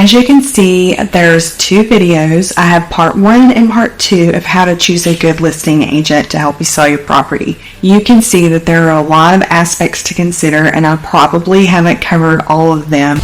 As you can see, there's two videos. I have part 1 and part 2 of how to choose a good listing agent to help you sell your property. You can see that there are a lot of aspects to consider, and I probably haven't covered all of them.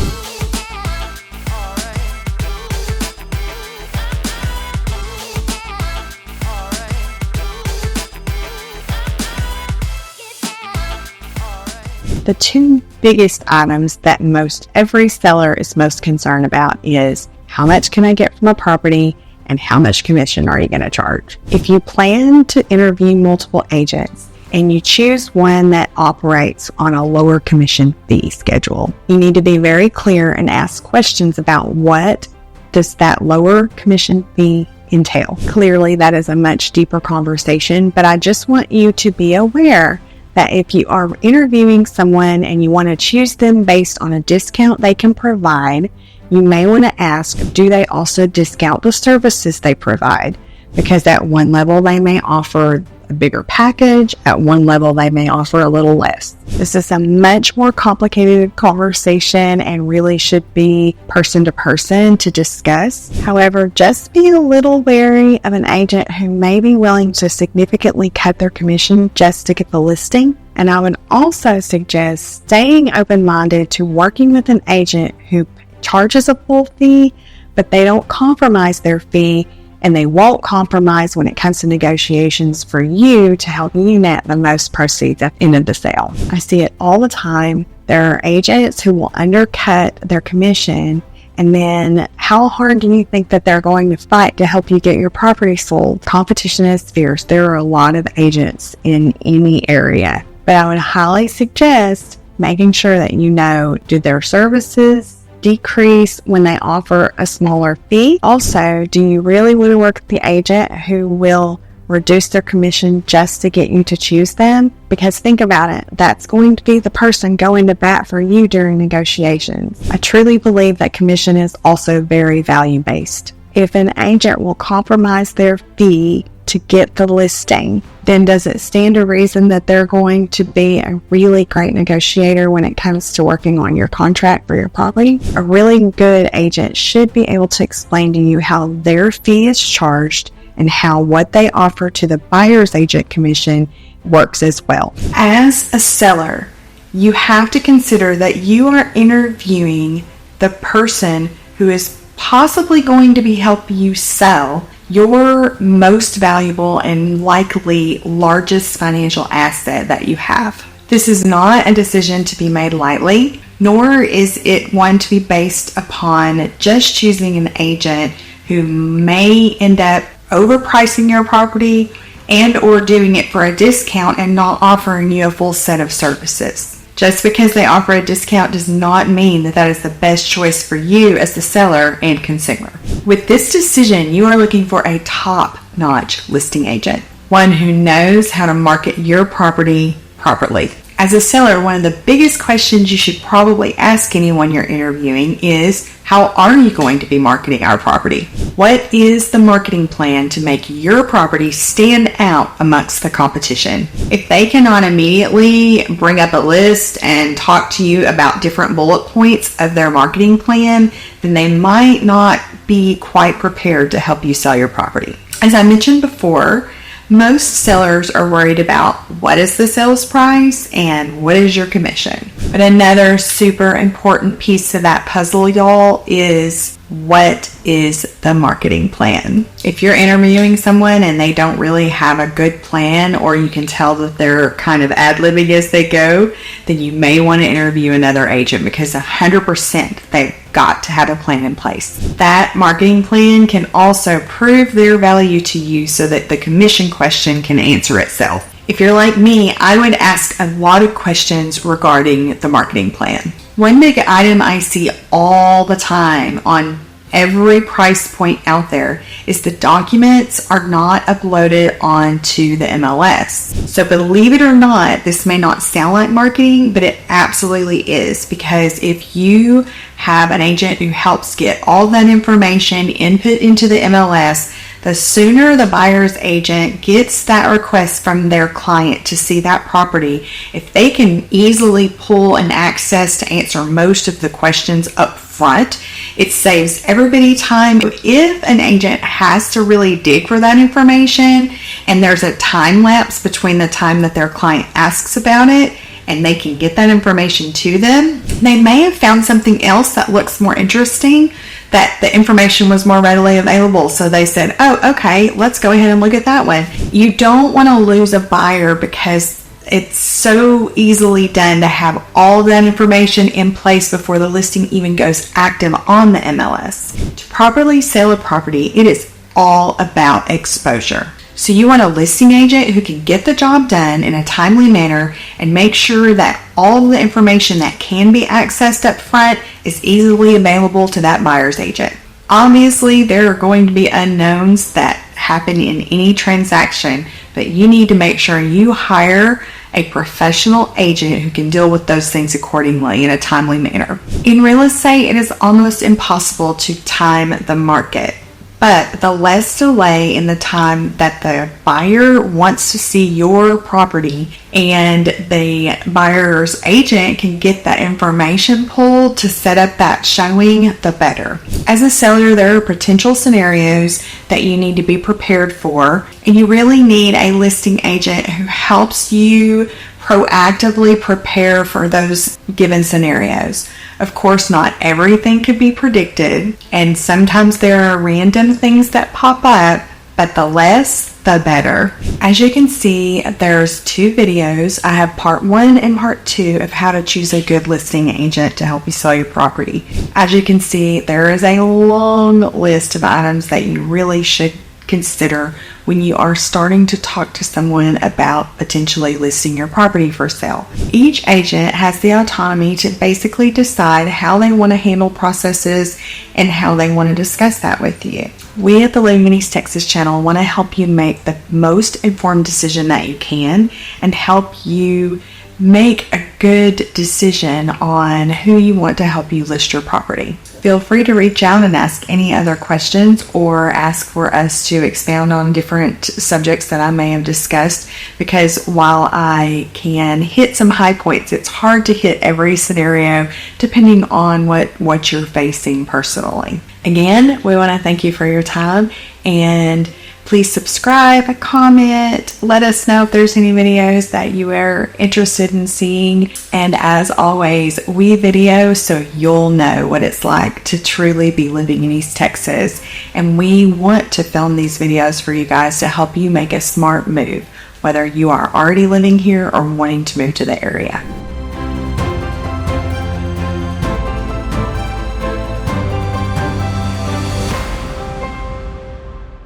The two biggest items that most every seller is most concerned about is how much can I get from a property and how much commission are you going to charge? If you plan to interview multiple agents and you choose one that operates on a lower commission fee schedule, you need to be very clear and ask questions about what does that lower commission fee entail. Clearly, that is a much deeper conversation, but I just want you to be aware that if you are interviewing someone and you want to choose them based on a discount they can provide, you may want to ask, do they also discount the services they provide? Because at one level they may offer a bigger package, at one level they may offer a little less. This is a much more complicated conversation and really should be person to person to discuss. However, just be a little wary of an agent who may be willing to significantly cut their commission just to get the listing. And I would also suggest staying open-minded to working with an agent who charges a full fee, but they don't compromise their fee, and they won't compromise when it comes to negotiations for you to help you net the most proceeds at the end of the sale. I see it all the time. There are agents who will undercut their commission, and then how hard do you think that they're going to fight to help you get your property sold? Competition is fierce. There are a lot of agents in any area, but I would highly suggest making sure that you know, do their services decrease when they offer a smaller fee? Also, do you really want to work with the agent who will reduce their commission just to get you to choose them? Because think about it, that's going to be the person going to bat for you during negotiations. I truly believe that commission is also very value-based. If an agent will compromise their fee to get the listing, then does it stand to reason that they're going to be a really great negotiator when it comes to working on your contract for your property? A really good agent should be able to explain to you how their fee is charged and how what they offer to the buyer's agent commission works as well. As a seller, you have to consider that you are interviewing the person who is possibly going to be helping you sell your most valuable and likely largest financial asset that you have. This is not a decision to be made lightly, nor is it one to be based upon just choosing an agent who may end up overpricing your property and or doing it for a discount and not offering you a full set of services. Just because they offer a discount does not mean that that is the best choice for you as the seller and consumer. With this decision, you are looking for a top-notch listing agent, one who knows how to market your property properly. As a seller, one of the biggest questions you should probably ask anyone you're interviewing is, how are you going to be marketing our property? What is the marketing plan to make your property stand out amongst the competition? If they cannot immediately bring up a list and talk to you about different bullet points of their marketing plan, then they might not be quite prepared to help you sell your property. As I mentioned before, most sellers are worried about what is the sales price and what is your commission. But another super important piece of that puzzle, y'all, is what is the marketing plan? If you're interviewing someone and they don't really have a good plan, or you can tell that they're kind of ad-libbing as they go, then you may want to interview another agent, because 100% they've got to have a plan in place. That marketing plan can also prove their value to you so that the commission question can answer itself. If you're like me, I would ask a lot of questions regarding the marketing plan. One big item I see all the time on every price point out there is the documents are not uploaded onto the MLS. So believe it or not, this may not sound like marketing, but it absolutely is, because if you have an agent who helps get all that information input into the MLS, The sooner the buyer's agent gets that request from their client to see that property, if they can easily pull an access to answer most of the questions up front, it saves everybody time. If an agent has to really dig for that information and there's a time lapse between the time that their client asks about it and they can get that information to them, they may have found something else that looks more interesting, that the information was more readily available. So they said, oh, okay, let's go ahead and look at that one. You don't want to lose a buyer because it's so easily done to have all that information in place before the listing even goes active on the MLS. To properly sell a property, it is all about exposure. So you want a listing agent who can get the job done in a timely manner and make sure that all the information that can be accessed up front is easily available to that buyer's agent. Obviously, there are going to be unknowns that happen in any transaction, but you need to make sure you hire a professional agent who can deal with those things accordingly in a timely manner. In real estate, it is almost impossible to time the market. But the less delay in the time that the buyer wants to see your property and the buyer's agent can get that information pulled to set up that showing, the better. As a seller, there are potential scenarios that you need to be prepared for, and you really need a listing agent who helps you proactively prepare for those given scenarios. Of course, not everything could be predicted, and sometimes there are random things that pop up, but the less, the better. As you can see, there's 2 videos. I have part 1 and part 2 of how to choose a good listing agent to help you sell your property. As you can see, there is a long list of items that you really should consider when you are starting to talk to someone about potentially listing your property for sale. Each agent has the autonomy to basically decide how they want to handle processes and how they want to discuss that with you. We at the Living in East Texas channel want to help you make the most informed decision that you can and help you make a good decision on who you want to help you list your property. Feel free to reach out and ask any other questions or ask for us to expound on different subjects that I may have discussed, because while I can hit some high points, it's hard to hit every scenario depending on what you're facing personally. Again, we want to thank you for your time, and please subscribe, comment, let us know if there's any videos that you are interested in seeing. And as always, we video so you'll know what it's like to truly be living in East Texas. And we want to film these videos for you guys to help you make a smart move, whether you are already living here or wanting to move to the area.